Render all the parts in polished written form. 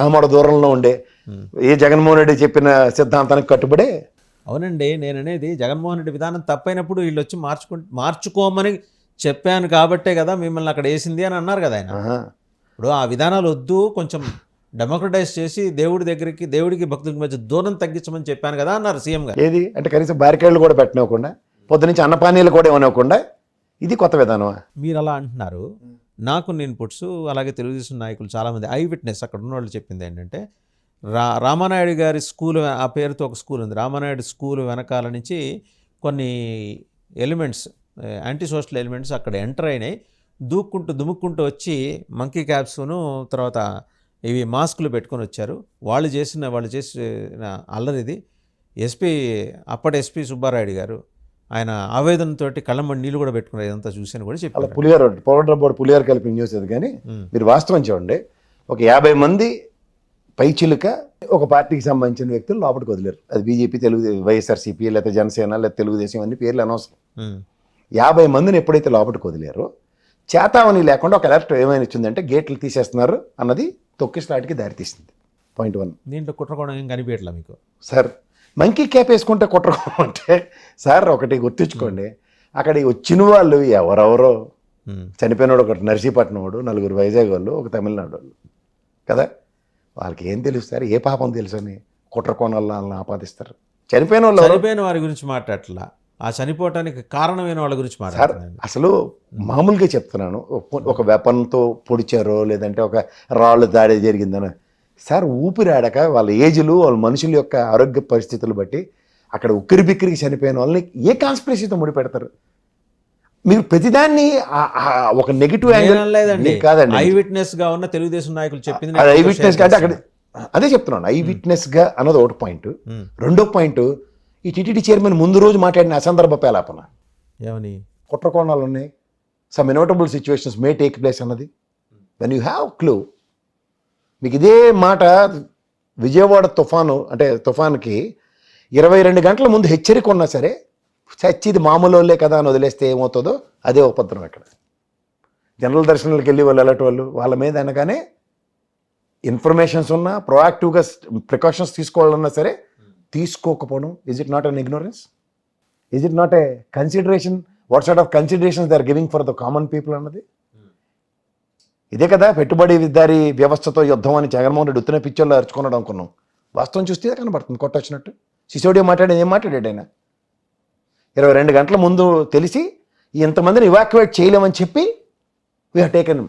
ఆమడ దూరంలో ఉండే ఏ జగన్మోహన్ రెడ్డి చెప్పిన సిద్ధాంతానికి కట్టుబడే. అవునండి, నేను అనేది జగన్మోహన్ రెడ్డి విధానం తప్పైనప్పుడు వీళ్ళు వచ్చి మార్చుకోమని చెప్పాను కాబట్టే కదా మిమ్మల్ని అక్కడ వేసింది అని అన్నారు కదా ఆయన. ఇప్పుడు ఆ విధానాలు వద్దు, కొంచెం డెమోక్రటైజ్ చేసి దేవుడికి భక్తుడికి మధ్య దూరం తగ్గించమని చెప్పాను కదా అన్నారు సీఎం గారు. ఏది అంటే కనీసం బ్యారికేడ్లు కూడా పెట్టనివ్వకుండా, పొద్దునుంచి అన్నపానీలు కూడా ఇవ్వనివ్వకుండా, ఇది కొత్త విధానమా? మీరు అలా అంటున్నారు. నాకు నేను పుట్సు అలాగే తెలుగుదేశం నాయకులు చాలామంది ఐ విట్నెస్ అక్కడ ఉన్న వాళ్ళు చెప్పింది ఏంటంటే, రామానాయుడు గారి స్కూల్, ఆ పేరుతో ఒక స్కూల్ ఉంది, రామానాయుడు స్కూల్ వెనకాల నుంచి కొన్ని ఎలిమెంట్స్, యాంటీ సోషల్ ఎలిమెంట్స్ అక్కడ ఎంటర్ అయినాయి. దుముక్కుంటూ వచ్చి మంకీ క్యాప్స్ను తర్వాత ఇవి మాస్కులు పెట్టుకొని వచ్చారు. వాళ్ళు చేసిన అల్లరిది. అప్పటి ఎస్పీ సుబ్బారాయుడు గారు ఆయన ఆవేదనతో కళ్ళమ్మడి నీళ్ళు కూడా పెట్టుకున్నారు. ఇదంతా చూసాను కూడా చెప్పారు. పులిహోర కలిపి న్యూస్ అది. కానీ మీరు వాస్తవం చూడండి, ఒక 50 మంది పైచిలుక ఒక పార్టీకి సంబంధించిన వ్యక్తులు లోపలికి వదిలేరు. అది బీజేపీ, వైఎస్ఆర్సీపీ, లేకపోతే జనసేన, లేకపోతే తెలుగుదేశం, అన్ని పేర్లు అనవసరం. 50 మందిని ఎప్పుడైతే లోపలికి వదిలేరో చేతావని లేకుండా ఒక అలర్ట్ ఏమైనా ఇచ్చిందంటే గేట్లు తీసేస్తున్నారు అన్నది తొక్కిసలాటికి దారితీస్తుంది. పాయింట్ 1. దీంట్లో కుట్రకోణం ఏం కనిపించట్లా మీకు సార్? మంకీ క్యాప్ వేసుకుంటే కుట్రకోణం అంటే సార్ ఒకటి గుర్తుంచుకోండి, అక్కడ వచ్చిన వాళ్ళు ఎవరెవరో చనిపోయినోడు ఒకటి నర్సీపట్నం వాడు, 4 వైజాగ్ వాళ్ళు, ఒక తమిళనాడు వాళ్ళు కదా. వాళ్ళకి ఏం తెలుస్తారు? ఏ పాపం తెలుసు అని కుట్రకోణాలను ఆపాదిస్తారు. చనిపోయిన వారి గురించి మాట్లాడట్లా, ఆ చనిపోవటానికి కారణమైన వాళ్ళ గురించి మాట్లాడుతున్నాను. అసలు మామూలుగా చెప్తున్నాను, ఒక వెపన్తో పొడిచారో లేదంటే ఒక రాళ్ళు దాడి జరిగిందని. సార్ ఊపిరాడక వాళ్ళ ఏజ్లు, వాళ్ళ మనుషుల యొక్క ఆరోగ్య పరిస్థితులు బట్టి అక్కడ ఉక్కిరిబిక్కిరికి చనిపోయిన వాళ్ళని ఏ కాన్స్పిరసీతో ముడిపెడతారు? మీరు ప్రతిదాన్ని ఒక నెగిటివ్ యాంగిల్ కాదండి. ఐ విట్నెస్ గా ఉన్న తెలుగుదేశం నాయకులు చెప్పింది ఐ విట్నెస్ గా అంటే అక్కడ అదే చెప్తున్నాను. ఐ విట్నెస్ గా అన్నది ఒకటి పాయింట్. రెండో పాయింట్, ఈ టీటీడీ చైర్మన్ ముందు రోజు మాట్లాడిన అసందర్భ పేలాపన, ఏమని కుట్రకోణాలు ఉన్నాయి, some invertible situations may take place అన్నది. When you have clue. మీకు ఇదే మాట విజయవాడ తుఫాన్కి 22 గంటల ముందు హెచ్చరిక ఉన్నా సరే చచ్చిది మామూలు వాళ్ళే కదా అని వదిలేస్తే ఏమవుతుందో అదే ఉపద్రం. అక్కడ జనరల్ దర్శనాలకు వెళ్ళి వాళ్ళు వెళ్ళటం వాళ్ళ మీద అనగానే ఇన్ఫర్మేషన్స్ ఉన్నా, ప్రొయాక్టివ్గా ప్రికాషన్స్ తీసుకోవాలన్నా సరే తీసుకోకపోవడం, is it not an ignorance? Is it not a consideration? What sort of considerations they are giving for the common people అన్నది ఇదే కదా. పెట్టుబడిదారీ వ్యవస్థతో యుద్ధం అని జగన్మోహన్ రెడ్డి ఉత్తిన పిక్చర్లో అరుచుకున్నాడు అనుకున్నాం. వాస్తవం చూస్తే కనబడుతుంది కొట్టొచ్చినట్టు. సిసోడియా మాట్లాడేది ఏం మాట్లాడాడు ఆయన? 22 గంటల ముందు తెలిసి ఇంతమందిని ఇవాక్యువేట్ చేయలేమని చెప్పి వీ హ్యావ్ టేకెన్.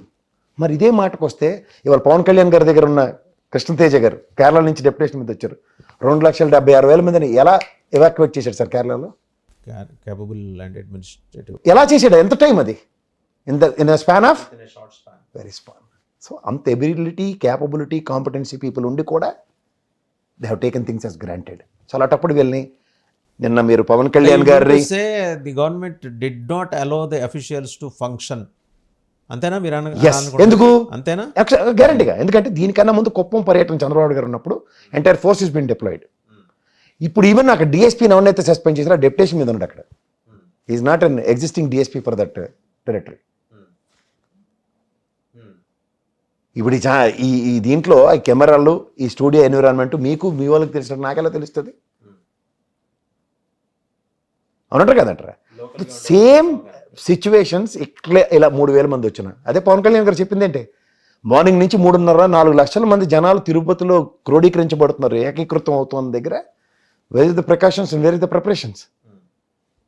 మరి ఇదే మాటకు వస్తే ఇవాళ పవన్ కళ్యాణ్ గారి దగ్గర ఉన్న కృష్ణతేజ గారు కేరళ నుంచి డెప్యుటేషన్ మీద వచ్చారు. 2,76,000 మందిని ఎలా ఎవాక్యువేట్ చేశాడు సార్ కేరళలో? కేపబుల్ అండ్ అడ్మినిస్ట్రేటివ్ ఎలా చేశాడు? ఎంత టైం అది? In span of very span. So అంత ఎబిలిటీ, క్యాపబిలిటీ, కాంపిటెన్సీ పీపుల్ ఉండి కూడా they have taken things as granted. So అలాంటప్పుడు వెళ్ళి నిన్న మీరు పవన్ కళ్యాణ్ గారి the government did not allow the officials to function, అంతేనా? మీరు ఎందుకు? అంతేనా? గ్యారంటీగా. ఎందుకంటే దీనికన్నా ముందు కుప్పం పర్యటన చంద్రబాబు గారు ఉన్నప్పుడు entire force is been deployed. ఇప్పుడు ఈవెన్ అక్కడ డిఎస్పీని ఎవరినైతే సస్పెండ్ చేసినా డెప్యుటేషన్ మీద ఉన్నాడు. అక్కడ is not an existing DSP for that territory. ఇప్పుడు ఈ దీంట్లో ఈ కెమెరాలు, ఈ స్టూడియో ఎన్విరాన్మెంట్ మీకు మీ వాళ్ళకి తెలిసినట్టు నాకెలా తెలుస్తుంది? అవునంటారు కదంటారా? సేమ్ సిచ్యువేషన్స్ ఇట్లా ఇలా 3,000 మంది వచ్చిన అదే పవన్ కళ్యాణ్ గారు చెప్పింది ఏంటి? మార్నింగ్ నుంచి 3.5-4 లక్షల మంది జనాలు తిరుపతిలో క్రోడీకరించబడుతున్నారు, ఏకీకృతం అవుతున్న దగ్గర. Where is the precautions and where is the preparations?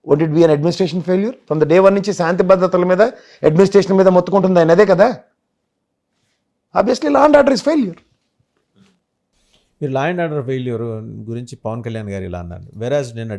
Vote it be an administration failure? From the day 1 నుంచి శాంతి భద్రతల మీద, అడ్మినిస్ట్రేషన్ మీద మొత్తుకుంటుంది ఆయన, అదే కదా. Obviously law and order is failure. మీరు లా అండ్ ఆర్డర్ ఫెయిల్యూర్ గురించి పవన్ కళ్యాణ్ గారు ఇలా అన్నారు. వెరాజ్ నిన్న